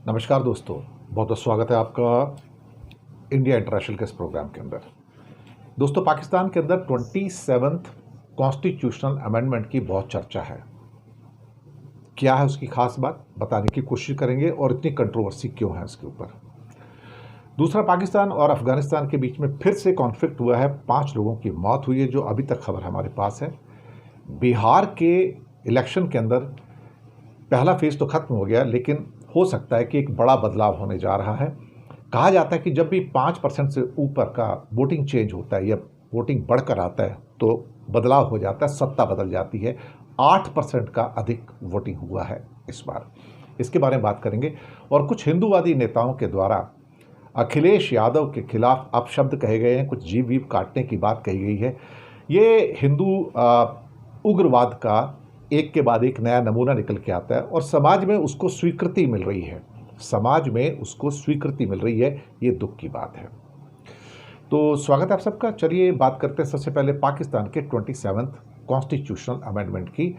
नमस्कार दोस्तों, बहुत बहुत स्वागत है आपका इंडिया इंटरनेशनल के इस प्रोग्राम के अंदर। दोस्तों, पाकिस्तान के अंदर 27th कॉन्स्टिट्यूशनल अमेंडमेंट की बहुत चर्चा है। क्या है उसकी खास बात, बताने की कोशिश करेंगे और इतनी कंट्रोवर्सी क्यों है उसके ऊपर। दूसरा, पाकिस्तान और अफगानिस्तान के बीच में फिर से कॉन्फ्लिक्ट हुआ है। 5 लोगों की मौत हुई है, जो अभी तक खबर हमारे पास है। बिहार के इलेक्शन के अंदर पहला फेज तो खत्म हो गया, लेकिन हो सकता है कि एक बड़ा बदलाव होने जा रहा है। कहा जाता है कि जब भी 5% से ऊपर का वोटिंग चेंज होता है या वोटिंग बढ़कर आता है तो बदलाव हो जाता है, सत्ता बदल जाती है। 8% का अधिक वोटिंग हुआ है इस बार। इसके बारे में बात करेंगे। और कुछ हिंदूवादी नेताओं के द्वारा अखिलेश यादव के खिलाफ अपशब्द कहे गए हैं, कुछ जीव वीव काटने की बात कही गई है। ये हिंदू उग्रवाद का एक के बाद एक नया नमूना निकल के आता है और समाज में उसको स्वीकृति मिल रही है। समाज में उसको स्वीकृति मिल रही है, ये दुख की बात है। तो स्वागत है आप सबका। चलिए बात करते हैं सबसे पहले पाकिस्तान के 27th कॉन्स्टिट्यूशनल अमेंडमेंट की।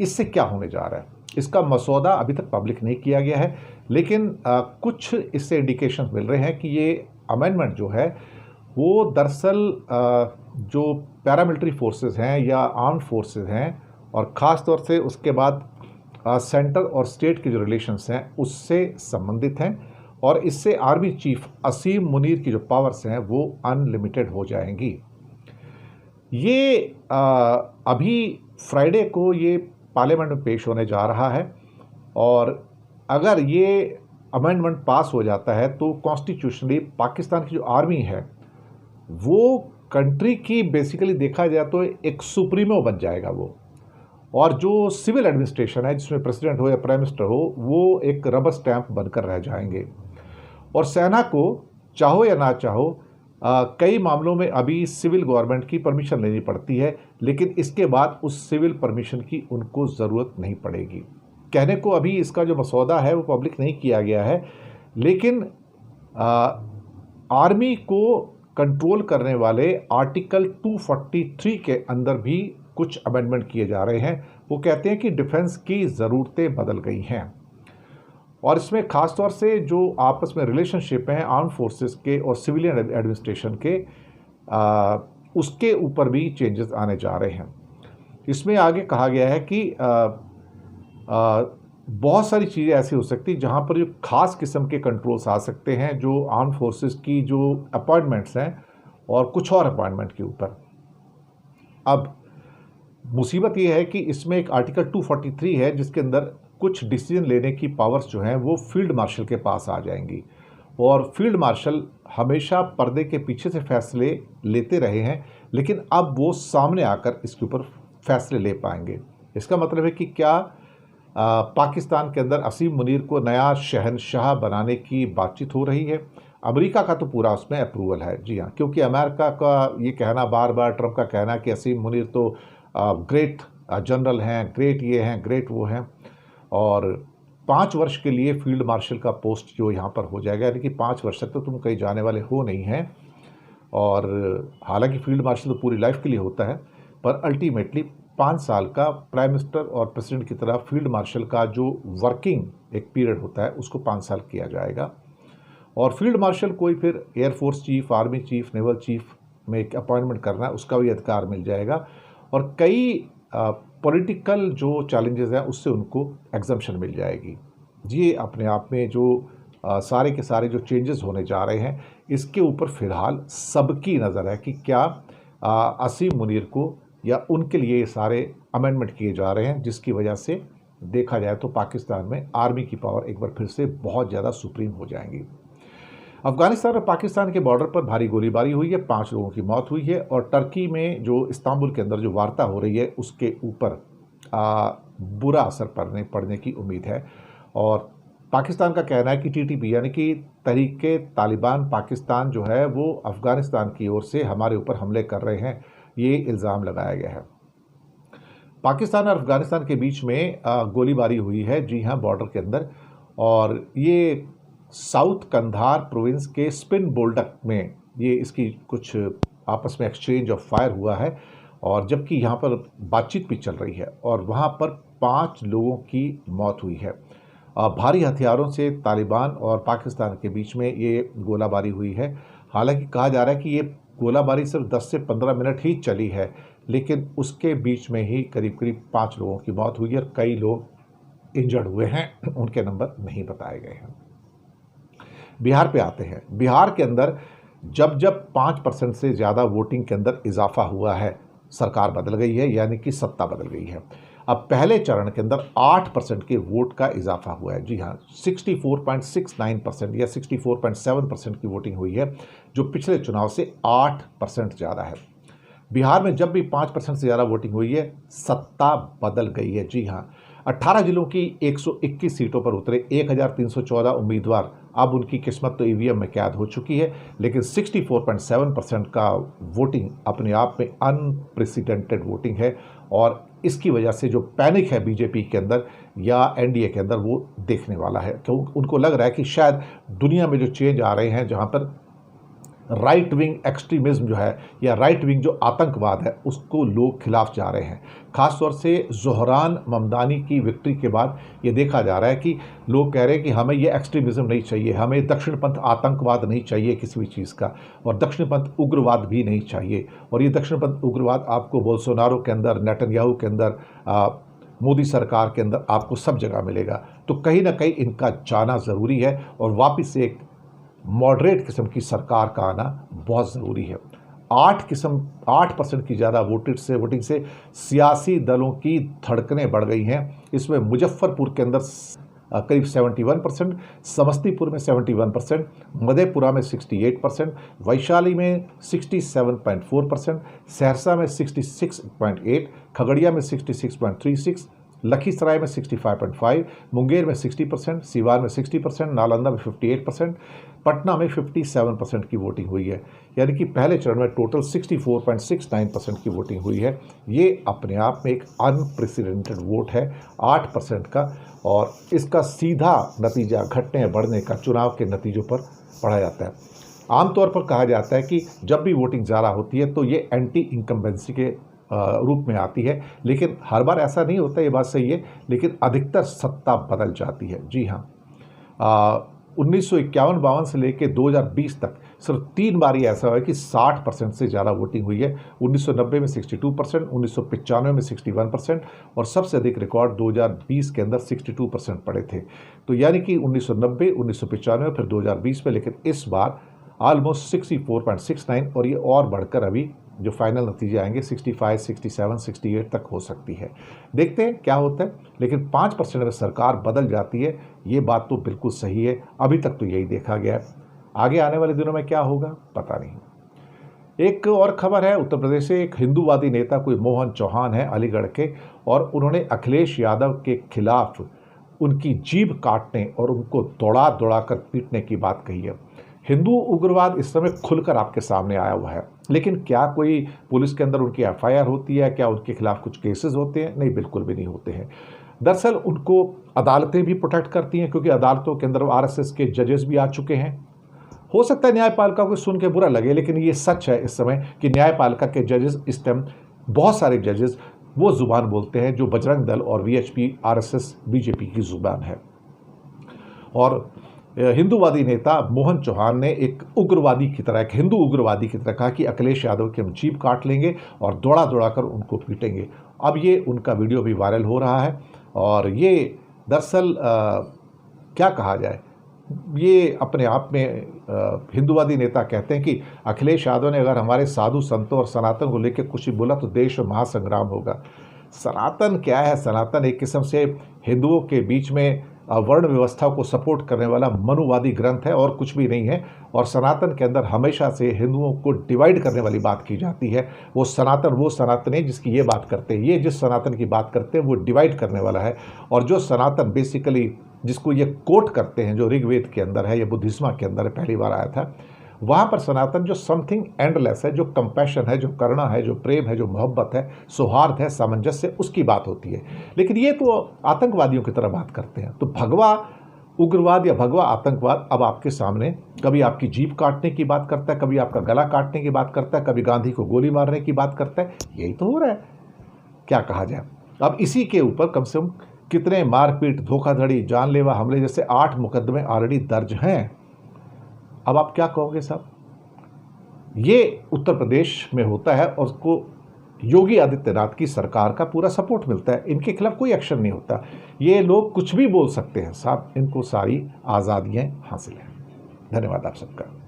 इससे क्या होने जा रहा है, इसका मसौदा अभी तक पब्लिक नहीं किया गया है, लेकिन कुछ इससे इंडिकेशन मिल रहे हैं कि ये अमेंडमेंट जो है वो दरअसल जो पैरामिलिट्री फोर्सेस हैं या आर्म्ड फोर्सेस हैं, और ख़ास तौर से उसके बाद सेंटर और स्टेट के जो रिलेशंस हैं उससे संबंधित हैं। और इससे आर्मी चीफ असीम मुनीर की जो पावर्स हैं वो अनलिमिटेड हो जाएंगी। ये अभी फ्राइडे को ये पार्लियामेंट में पेश होने जा रहा है, और अगर ये अमेंडमेंट पास हो जाता है तो कॉन्स्टिट्यूशनली पाकिस्तान की जो आर्मी है वो कंट्री की बेसिकली देखा जाए तो एक सुप्रीमो बन जाएगा वो। और जो सिविल एडमिनिस्ट्रेशन है, जिसमें प्रेसिडेंट हो या प्राइम मिनिस्टर हो, वो एक रबर स्टैंप बनकर रह जाएंगे। और सेना को चाहो या ना चाहो कई मामलों में अभी सिविल गवर्नमेंट की परमिशन लेनी पड़ती है, लेकिन इसके बाद उस सिविल परमिशन की उनको ज़रूरत नहीं पड़ेगी। कहने को अभी इसका जो मसौदा है वो पब्लिक नहीं किया गया है, लेकिन आर्मी को कंट्रोल करने वाले आर्टिकल 243 के अंदर भी कुछ अमेंडमेंट किए जा रहे हैं। वो कहते हैं कि डिफेंस की ज़रूरतें बदल गई हैं, और इसमें ख़ास तौर से जो आपस में रिलेशनशिप हैं आर्म फोर्सेस के और सिविलियन एडमिनिस्ट्रेशन के, उसके ऊपर भी चेंजेस आने जा रहे हैं। इसमें आगे कहा गया है कि बहुत सारी चीज़ें ऐसी हो सकती जहाँ पर जो ख़ास किस्म के कंट्रोल्स आ सकते हैं, जो आर्म फोर्सेस की जो अपॉइंटमेंट्स हैं और कुछ और अपॉइंटमेंट के ऊपर। अब मुसीबत ये है कि इसमें एक आर्टिकल 243 है, जिसके अंदर कुछ डिसीजन लेने की पावर्स जो हैं वो फील्ड मार्शल के पास आ जाएंगी। और फील्ड मार्शल हमेशा पर्दे के पीछे से फैसले लेते रहे हैं, लेकिन अब वो सामने आकर इसके ऊपर फैसले ले पाएंगे। इसका मतलब है कि क्या पाकिस्तान के अंदर असीम मुनीर को नया शहनशाह बनाने की बातचीत हो रही है। अमेरिका का तो पूरा उसमें अप्रूवल है, जी हाँ, क्योंकि अमेरिका का ये कहना बार बार, ट्रंप का कहना कि असीम मुनीर तो ग्रेट जनरल हैं, ग्रेट ये हैं, ग्रेट वो हैं, और 5 वर्ष के लिए फील्ड मार्शल का पोस्ट जो यहाँ पर हो जाएगा, यानी कि 5 वर्ष तक तो तुम कहीं जाने वाले हो नहीं हैं। और हालांकि फील्ड मार्शल तो पूरी लाइफ के लिए होता है, पर अल्टीमेटली 5 साल का प्राइम मिनिस्टर और प्रेसिडेंट की तरह फील्ड मार्शल का जो वर्किंग एक पीरियड होता है उसको 5 साल किया जाएगा। और फील्ड मार्शल कोई फिर air force chief, army chief, naval chief में एक अपॉइंटमेंट करना है, उसका भी अधिकार मिल जाएगा। और कई पॉलिटिकल जो चैलेंजेस हैं उससे उनको एग्जम्पशन मिल जाएगी। ये अपने आप में जो सारे के सारे जो चेंजेस होने जा रहे हैं, इसके ऊपर फ़िलहाल सबकी नज़र है कि क्या असीम मुनीर को या उनके लिए ये सारे अमेंडमेंट किए जा रहे हैं, जिसकी वजह से देखा जाए तो पाकिस्तान में आर्मी की पावर एक बार फिर से बहुत ज़्यादा सुप्रीम हो जाएंगी। अफगानिस्तान और पाकिस्तान के बॉर्डर पर भारी गोलीबारी हुई है, 5 लोगों की मौत हुई है, और टर्की में जो इस्तांबुल के अंदर जो वार्ता हो रही है उसके ऊपर बुरा असर पड़ने की उम्मीद है। और पाकिस्तान का कहना है कि टीटीपी यानी कि तहरीके तालिबान पाकिस्तान जो है वो अफ़गानिस्तान की ओर से हमारे ऊपर हमले कर रहे हैं, ये इल्ज़ाम लगाया गया है। पाकिस्तान और अफ़गानिस्तान के बीच में गोलीबारी हुई है, जी हाँ, बॉर्डर के अंदर। और ये साउथ कंधार प्रोविंस के स्पिन बोल्डक में ये इसकी कुछ आपस में एक्सचेंज ऑफ फायर हुआ है, और जबकि यहाँ पर बातचीत भी चल रही है, और वहाँ पर 5 लोगों की मौत हुई है। भारी हथियारों से तालिबान और पाकिस्तान के बीच में ये गोलाबारी हुई है। हालांकि कहा जा रहा है कि ये गोलाबारी सिर्फ 10 से 15 मिनट ही चली है, लेकिन उसके बीच में ही करीब करीब 5 लोगों की मौत हुई है और कई लोग इंजर्ड हुए हैं, उनके नंबर नहीं बताए गए हैं। बिहार पे आते हैं। बिहार के अंदर जब जब 5% से ज़्यादा वोटिंग के अंदर इजाफा हुआ है, सरकार बदल गई है, यानी कि सत्ता बदल गई है। अब पहले चरण के अंदर 8% के वोट का इजाफा हुआ है। जी हाँ, 64.69% या 64.7% की वोटिंग हुई है, जो पिछले चुनाव से 8% ज़्यादा है। बिहार में जब भी 5% से ज़्यादा वोटिंग हुई है, सत्ता बदल गई है। जी हाँ, 18 जिलों की 121 सीटों पर उतरे 1314 उम्मीदवार, अब उनकी किस्मत तो ईवीएम में कैद हो चुकी है, लेकिन 64.7% का वोटिंग अपने आप में अनप्रेसिडेंटेड वोटिंग है। और इसकी वजह से जो पैनिक है बीजेपी के अंदर या एनडीए के अंदर, वो देखने वाला है, क्योंकि उनको लग रहा है कि शायद दुनिया में जो चेंज आ रहे हैं, जहाँ पर राइट विंग एक्सट्रीमिज्म जो है या राइट विंग जो आतंकवाद है, उसको लोग खिलाफ जा रहे हैं। खासतौर से ज़ोहरान ममदानी की विक्ट्री के बाद ये देखा जा रहा है कि लोग कह रहे हैं कि हमें ये एक्सट्रीमिज्म नहीं चाहिए, हमें दक्षिणपंथ आतंकवाद नहीं चाहिए किसी भी चीज़ का, और दक्षिणपंथ उग्रवाद भी नहीं चाहिए। और ये दक्षिणपंथ उग्रवाद आपको बोल्सोनारो के अंदर, नेतन्याहू के अंदर, मोदी सरकार के अंदर आपको सब जगह मिलेगा। तो कहीं ना कहीं इनका जाना ज़रूरी है और वापस से एक मॉडरेट किस्म की सरकार का आना बहुत ज़रूरी है। 8% की ज़्यादा वोटिंग से सियासी दलों की धड़कनें बढ़ गई हैं। इसमें मुजफ्फरपुर के अंदर करीब 71%, समस्तीपुर में 71%, मधेपुरा में 68%, वैशाली में 67.4%, सहरसा में 66.8%, खगड़िया में 66.36%, लखीसराय में 65.5%, मुंगेर में 60%, सीवान में 60%, नालंदा में 58%, पटना में 57% की वोटिंग हुई है। यानी कि पहले चरण में टोटल 64.69% की वोटिंग हुई है। ये अपने आप में एक अनप्रेसिडेंटेड वोट है 8% का, और इसका सीधा नतीजा घटने बढ़ने का चुनाव के नतीजों पर पढ़ा जाता है। आमतौर पर कहा जाता है कि जब भी वोटिंग ज़्यादा होती है तो ये एंटी इनकम्बेंसी के रूप में आती है, लेकिन हर बार ऐसा नहीं होता, ये बात सही है, लेकिन अधिकतर सत्ता बदल जाती है। जी हाँ, 1951-52 से लेकर 2020 तक सिर्फ 3 बार ही ऐसा हुआ है कि 60% से ज़्यादा वोटिंग हुई है। 1990 में 62%, 1995 में 61%, और सबसे अधिक रिकॉर्ड 2020 के अंदर 62% पड़े थे। तो यानी कि 1990, 1995 फिर 2020 में, लेकिन इस बार ऑलमोस्ट 64.69, और ये और बढ़कर अभी जो फाइनल नतीजे आएंगे 65, 67, 68 तक हो सकती है। देखते हैं क्या होता है, लेकिन 5% में सरकार बदल जाती है, ये बात तो बिल्कुल सही है। अभी तक तो यही देखा गया है, आगे आने वाले दिनों में क्या होगा पता नहीं। एक और खबर है, उत्तर प्रदेश से एक हिंदूवादी नेता कोई मोहन चौहान है अलीगढ़ के, और उन्होंने अखिलेश यादव के खिलाफ उनकी जीभ काटने और उनको दौड़ा दौड़ा कर पीटने की बात कही है। हिंदू उग्रवाद इस समय खुलकर आपके सामने आया हुआ है, लेकिन क्या कोई पुलिस के अंदर उनकी एफआईआर होती है, क्या उनके खिलाफ कुछ केसेस होते हैं? नहीं, बिल्कुल भी नहीं होते हैं। दरअसल उनको अदालतें भी प्रोटेक्ट करती हैं, क्योंकि अदालतों के अंदर आरएसएस के जजेस भी आ चुके हैं। हो सकता है न्यायपालिका को सुन के बुरा लगे, लेकिन ये सच है इस समय कि न्यायपालिका के जजेस इस टाइम, बहुत सारे जजेस वो जुबान बोलते हैं जो बजरंग दल और वीएचपी, आरएसएस, बीजेपी की जुबान है। और हिंदूवादी नेता मोहन चौहान ने एक उग्रवादी की तरह, एक हिंदू उग्रवादी की तरह कहा कि अखिलेश यादव की हम जीभ काट लेंगे और दौड़ा दौड़ा कर उनको पीटेंगे। अब ये उनका वीडियो भी वायरल हो रहा है, और ये दरअसल क्या कहा जाए, ये अपने आप में हिंदूवादी नेता कहते हैं कि अखिलेश यादव ने अगर हमारे साधु संतों और सनातन को लेकर कुछ ही बोला तो देश में महासंग्राम होगा। सनातन क्या है? सनातन एक किस्म से हिंदुओं के बीच में वर्ण व्यवस्था को सपोर्ट करने वाला मनुवादी ग्रंथ है, और कुछ भी नहीं है। और सनातन के अंदर हमेशा से हिंदुओं को डिवाइड करने वाली बात की जाती है। वो सनातन है जिसकी ये बात करते हैं, ये जिस सनातन की बात करते हैं वो डिवाइड करने वाला है। और जो सनातन बेसिकली जिसको ये कोट करते हैं, जो ऋग्वेद के अंदर है, ये बुद्धिज्म के अंदर पहली बार आया था, वहाँ पर सनातन जो समथिंग एंडलेस है, जो कंपैशन है, जो करुणा है, जो प्रेम है, जो मोहब्बत है, सौहार्द है, सामंजस्य, उसकी बात होती है। लेकिन ये तो आतंकवादियों की तरह बात करते हैं। तो भगवा उग्रवाद या भगवा आतंकवाद अब आपके सामने कभी आपकी जीभ काटने की बात करता है, कभी आपका गला काटने की बात करता है, कभी गांधी को गोली मारने की बात करता है। यही तो हो रहा है, क्या कहा जाए। अब इसी के ऊपर कम से कम कितने मारपीट, धोखाधड़ी, जानलेवा हमले जैसे 8 मुकदमे ऑलरेडी दर्ज हैं। अब आप क्या कहोगे साहब? ये उत्तर प्रदेश में होता है और उसको योगी आदित्यनाथ की सरकार का पूरा सपोर्ट मिलता है। इनके खिलाफ कोई एक्शन नहीं होता। ये लोग कुछ भी बोल सकते हैं साहब, इनको सारी आज़ादियाँ हासिल हैं। धन्यवाद आप सबका।